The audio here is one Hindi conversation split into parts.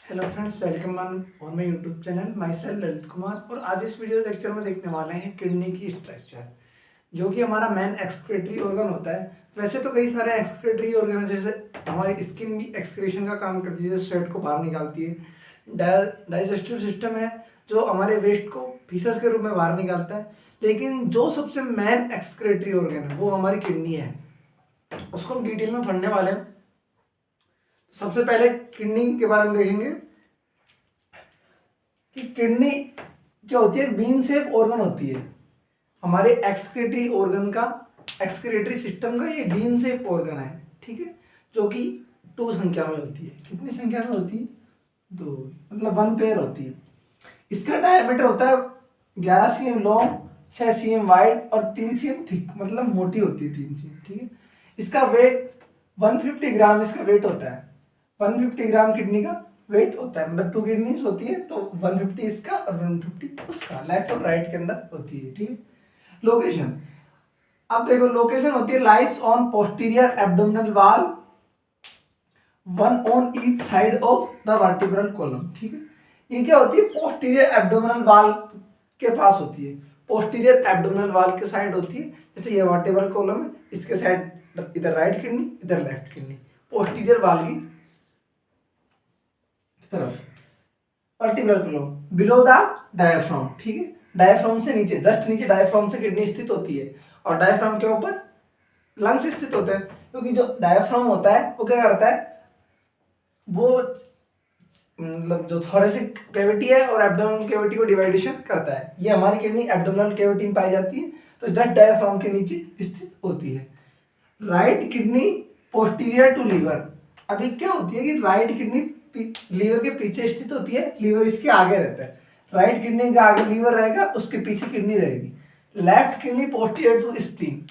Hello friends, welcome on my YouTube channel. My self Lalit Kumar. और आज इस वीडियो लेक्चर में देखने वाले हैं किडनी की स्ट्रक्चर, जो कि हमारा मेन एक्सक्रीटरी ऑर्गन होता है। वैसे तो कई सारे एक्सक्रीटरी ऑर्गन हैं, जैसे हमारी स्किन भी एक्सक्रीशन का काम करती है, जैसे स्वेट को बाहर निकालती है। डाइजेस्टिव सिस्टम है जो हमारे वेस्ट को फीसस के रूप में बाहर निकालता है। लेकिन जो सबसे मेन एक्सक्रीटरी ऑर्गन है वो हमारी किडनी है, उसको हम डिटेल में पढ़ने वाले हैं। सबसे पहले किडनी के बारे में देखेंगे कि किडनी जो होती है बीन शेप ऑर्गन होती है। हमारे एक्सक्रीटरी ऑर्गन का, एक्सक्रीटरी सिस्टम का ये बीन शेप ऑर्गन है, ठीक है, जो कि 2 संख्या में होती है। कितनी संख्या में होती है? 2, मतलब 1 पेयर होती है। इसका डायमीटर होता है 11 cm लॉन्ग, 6 cm वाइड और 3 cm थिक, मतलब मोटी होती है 3 cm, ठीक है। इसका वेट 150 ग्राम इसका वेट होता है। 150 ग्राम किडनी का वेट होता है, मतलब 2 किडनीज होती है तो 150 इसका और 150 उसका, लेफ्ट और राइट के अंदर होती है, ठीक है। लोकेशन, अब देखो लोकेशन होती है lies on posterior abdominal wall, one on each side of the vertebral column, ठीक है। ये क्या होती है? पोस्टीरियर एब्डोमिनल वॉल के पास होती है। पोस्टीरियर एब्डोमिनल वॉल के साइड होती है। जैसे ये वर्टिब्रल कॉलम है, इसके साइड इधर राइट किडनी, इधर लेफ्ट किडनी, पोस्टीरियर वॉल की तरफ। Vertebral column below the diaphragm, ठीक है। डायफ्राम से नीचे, जस्ट नीचे डायफ्राम से किडनी स्थित होती है और डायफ्राम के ऊपर लंग्स स्थित होते हैं। क्योंकि जो डायफ्राम होता है वो क्या करता है, वो मतलब जो थोरेसिक कैविटी है और एब्डोमिनल कैविटी को डिवाइडेशन करता है। ये हमारी किडनी एब्डोमिनल कैविटी में पाई जाती है, तो जस्ट डायफ्राम के नीचे स्थित होती है। Right kidney posterior to liver. अभी क्या होती है कि राइट किडनी लीवर के पीछे स्थित होती है, लीवर इसके आगे रहता है। राइट किडनी के आगे लीवर रहेगा, उसके पीछे किडनी रहेगी। Left kidney posterior to spleen.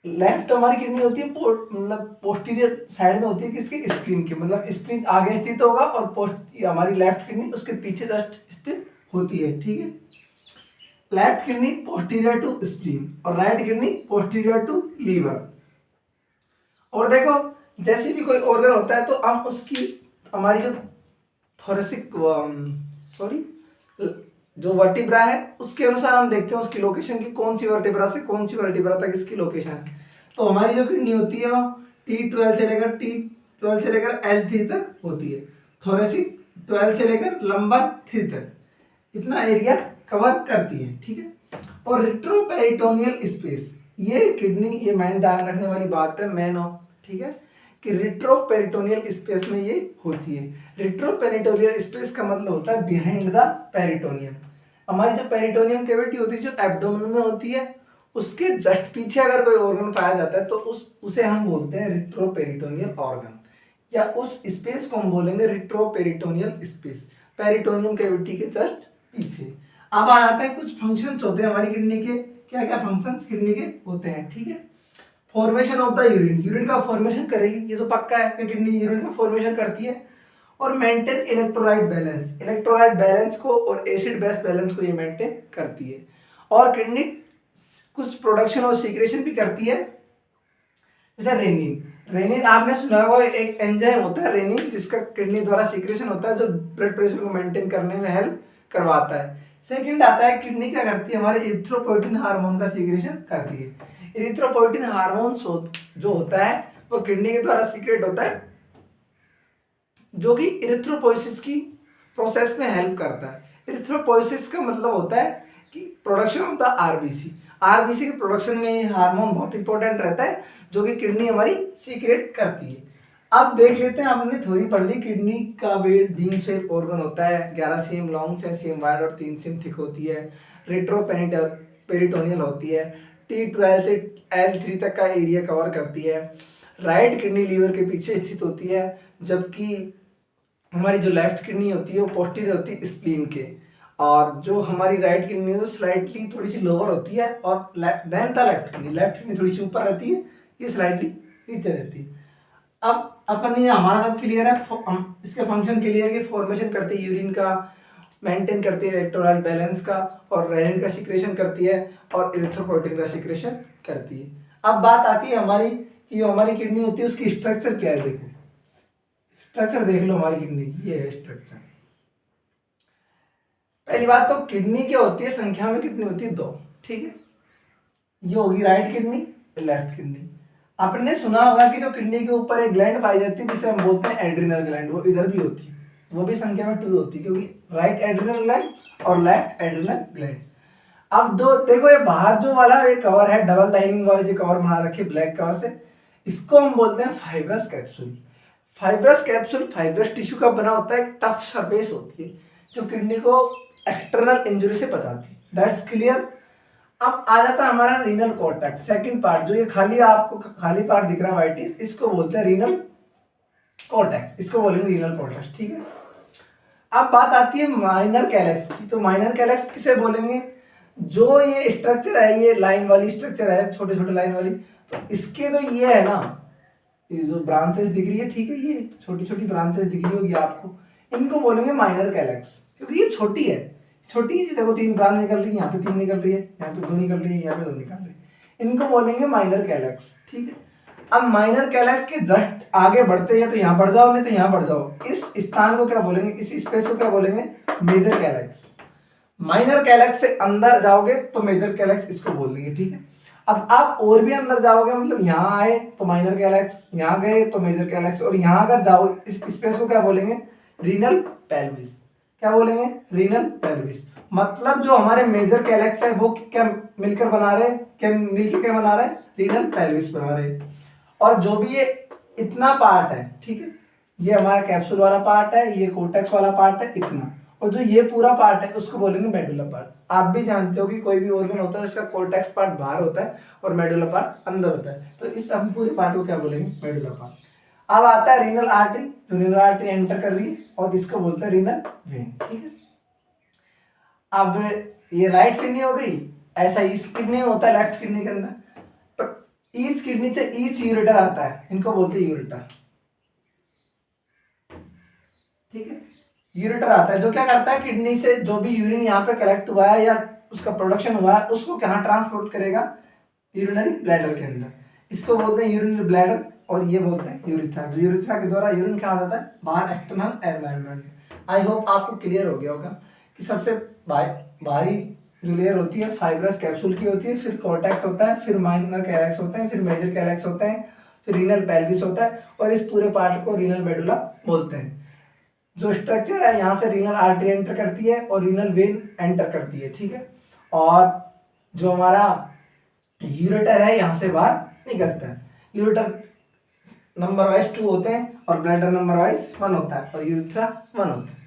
Left हमारी किडनी होती है मतलब पोस्टीरियर साइड में होती है किसके? स्प्लीन के, मतलब स्प्लीन आगे स्थित होगा और हमारी लेफ्ट किडनी उसके पीछे जस्ट स्थित होती है, ठीक है। Left kidney posterior to spleen और right kidney posterior to liver. और देखो, जैसे भी कोई ऑर्गन होता है तो हम उसकी, हमारी जो थोरेसिक सॉरी जो वर्टिब्रा है उसके अनुसार हम देखते हैं उसकी लोकेशन की, कौन सी वर्टिब्रा से कौन सी वर्टिब्रा तक इसकी लोकेशन है। तो हमारी जो किडनी होती है वो T12 से लेकर T12 से लेकर L3 तक होती है। थोरेसिक 12 से लेकर लंबर 3 तक इतना एरिया कवर करती है, ठीक है। और रिट्रोपेरिटोनियल स्पेस, ये किडनी, ये मेन ध्यान रखने वाली बात है, मेन हो, ठीक है, कि रिट्रोपेरिटोनियल स्पेस में ये होती है। रिट्रोपेरिटोनियल स्पेस का मतलब होता है बिहाइंड द पेरिटोनियम। हमारी जो पेरिटोनियम कैविटी होती है जो एब्डोमेन में होती है, उसके जस्ट पीछे अगर कोई ऑर्गन पाया जाता है तो उसे हम बोलते हैं रिट्रोपेरिटोनियल ऑर्गन, या उस स्पेस को हम बोलेंगे रिट्रोपेरिटोनियल स्पेस, पेरिटोनियम कैविटी के जस्ट पीछे। अब आ जाते हैं कुछ फंक्शंस होते हैं हमारी किडनी के, क्या क्या फंक्शंस किडनी के होते हैं, ठीक है। Formation of the urine, urine का फॉर्मेशन करेगी, ये तो पक्का है कि किडनी यूरिन का फॉर्मेशन करती है। और maintain electrolyte balance, electrolyte balance को और एसिड बेस बैलेंस को ये मेंटेन करती है। और किडनी कुछ प्रोडक्शन और सीक्रेशन भी करती है, जैसे रेनिन। रेनिन आपने सुना होगा, एक एंजाइम होता है रेनिन, जिसका किडनी द्वारा सीक्रेशन होता है, जो ब्लड प्रेशर को मेंटेन करने में हेल्प करवाता है। सेकंड आता है, किडनी क्या करती है, हमारे इरिथ्रोपोइटिन हार्मोन का सीक्रेशन करती है। इरिथ्रोपोइटिन हार्मोन जो होता है वो किडनी के द्वारा सीक्रेट होता है, जो कि इरिथ्रोपोइसिस की प्रोसेस में हेल्प करता है। इरिथ्रोपोइसिस का मतलब होता है कि production of the RBC. RBC के प्रोडक्शन में ये हार्मोन बहुत इंपॉर्टेंट रहता है, जो कि किडनी हमारी सीक्रेट करती है। अब देख लेते हैं, आपने थ्योरी पढ़ ली, किडनी का वेट बीन शेप ऑर्गन होता है, 11 cm लॉन्ग, 6 cm वाइड और 3 cm थिक होती है। रेट्रोपेरिटोनियल होती है, T12 से L3 तक का एरिया कवर करती है। राइट किडनी लीवर के पीछे स्थित होती है, जबकि हमारी जो लेफ्ट किडनी होती है वो पोस्टीरियर होती है स्प्लीन के। और जो हमारी राइट किडनी है वो स्लाइटली थोड़ी सी लोअर होती है, और देन द लेफ्ट किडनी थोड़ी सी ऊपर रहती है, ये स्लाइटली नीचे रहती है। अब अपन ये हमारा सब क्लियर है, हम इसके फंक्शन क्लियर है कि फॉर्मेशन करती है यूरिन का, मेंटेन करती है इलेक्ट्रोलाइट बैलेंस का, और रेनिन का सीक्रेशन करती है, और इरिथ्रोपोइटिन का सीक्रेशन करती है। अब बात आती है हमारी कि जो हमारी किडनी होती है उसकी स्ट्रक्चर क्या है। देखो स्ट्रक्चर देख लो हमारी किडनी की, ये है स्ट्रक्चर। पहली बात तो किडनी क्या होती है, संख्या में कितनी होती है, 2, ठीक है। ये होगी राइट किडनी, लेफ्ट किडनी। आपने सुना होगा कि जो किडनी के ऊपर एक ग्लैंड पाई जाती है जिसे हम बोलते हैं एड्रिनल ग्लैंड, वो इधर भी होती है, वो भी संख्या में 2 होती है, क्योंकि राइट एड्रिनल ग्लैंड और लेफ्ट एड्रिनल ग्लैंड। अब दो देखो, ये बाहर जो वाला ये कवर है, डबल लाइनिंग वाले जो कवर बना रखे ब्लैक कवर से, इसको हम बोलते हैं fibrous capsule. Fibrous capsule fibrous tissue का बना होता है, एक टफ सरफेस होती है जो किडनी को एक्सटर्नल इंजरी से बचाती है। That's clear. अब आ जाता है हमारा रीनल कॉर्टेक्स, सेकंड पार्ट, जो ये खाली आपको खाली पार्ट दिख रहा है व्हाइटिश, इसको बोलते हैं रीनल कॉर्टेक्स, इसको बोलेंगे रीनल कॉर्टेक्स, ठीक है। अब बात आती है माइनर कैलेक्स की, तो माइनर कैलेक्स किसे बोलेंगे, जो ये स्ट्रक्चर है, ये लाइन वाली स्ट्रक्चर है, छोटे छोटे लाइन वाली, तो इसके तो ये है ना, ये जो ब्रांचेस दिख रही है, ठीक है, ये छोटी छोटी ब्रांचेस दिख रही होगी आपको, इनको बोलेंगे माइनर कैलेक्स, क्योंकि ये छोटी है, छोटी है। देखो 3 ब्रांच निकल रही है, यहाँ पे 3 निकल रही है, यहाँ पे 2 निकल रही है, यहाँ पे 2 निकल रही है, इनको बोलेंगे माइनर कैलेक्स, ठीक है। अब माइनर कैलेक्स के जस्ट आगे बढ़ते हैं, तो यहाँ बढ़ जाओ, नहीं तो यहाँ बढ़ जाओ, इस स्थान को क्या बोलेंगे, इस स्पेस को क्या बोलेंगे, मेजर कैलेक्स। माइनर कैलेक्स से अंदर जाओगे तो मेजर कैलेक्स इसको बोल देंगे, ठीक है। अब आप और भी अंदर जाओगे, मतलब यहाँ आए तो माइनर कैलेक्स, यहाँ गए तो मेजर कैलेक्स, और यहाँ अगर जाओ इस स्पेस को क्या बोलेंगे, रीनल पेल्विस। क्या बोलेंगे, रीनल पेल्विस। मतलब जो हमारे मेजर कैलेक्स है वो क्या मिलकर बना रहे, क्या मिलकर क्या बना रहे, रीनल पेल्विस बना रहे। और जो भी ये इतना पार्ट है, ठीक है, ये हमारा कैप्सूल वाला पार्ट है, ये कोर्टेक्स वाला पार्ट है, इतना, और जो ये पूरा पार्ट है उसको बोलेंगे मेडुला पार्ट। आप भी जानते हो कि कोई भी ऑर्गन होता है इसका कोर्टेक्स पार्ट बाहर होता है और मेडुला पार्ट अंदर होता है, तो इस हम पूरे पार्ट को क्या बोलेंगे, मेडुला पार्ट। अब आता है रीनल आर्टरी, जो रीनल आर्टरी एंटर कर रही है और इसको बोलते हैं रीनल वेन, ठीक है। अब ये राइट किडनी हो गई, ऐसा इस किडनी में होता है लेफ्ट किडनी के अंदर, पर ईच किडनी से ईच यूरेटर आता है, इनको बोलते हैं यूरेटर, ठीक है। यूरेटर आता है जो क्या करता है, किडनी से जो भी यूरिन यहाँ पे कलेक्ट हुआ है या उसका प्रोडक्शन हुआ है उसको कहाँ ट्रांसपोर्ट करेगा, यूरिनरी ब्लैडर के अंदर, इसको बोलते हैं यूरिनरी ब्लैडर, और ये बोलते हैं यूरिथ्रा। जो यूरिथ्रा के द्वारा यूरिन क्या हो जाता है, बाहर एक्सटर्नल एनवायरनमेंट। आई होप आपको क्लियर हो गया होगा कि सबसे बाहरी जो लेयर होती है फाइब्रस कैप्सूल की होती है, फिर कॉर्टेक्स होता है, फिर माइनर कैलेक्स होते हैं, फिर मेजर कैलेक्स होते हैं, फिर रीनल पेल्विस होता है, और इस पूरे पार्ट को रीनल मेडुला बोलते हैं। जो स्ट्रक्चर है यहाँ से रीनल आर्टरी एंटर करती है और रीनल वेन एंटर करती है, ठीक है। और जो हमारा यूरेटर है यहाँ से बाहर निकलता है। यूरेटर नंबर वाइज 2 होते हैं और ब्लैडर नंबर वाइज 1 होता है और यूरेथ्रा 1 होता है।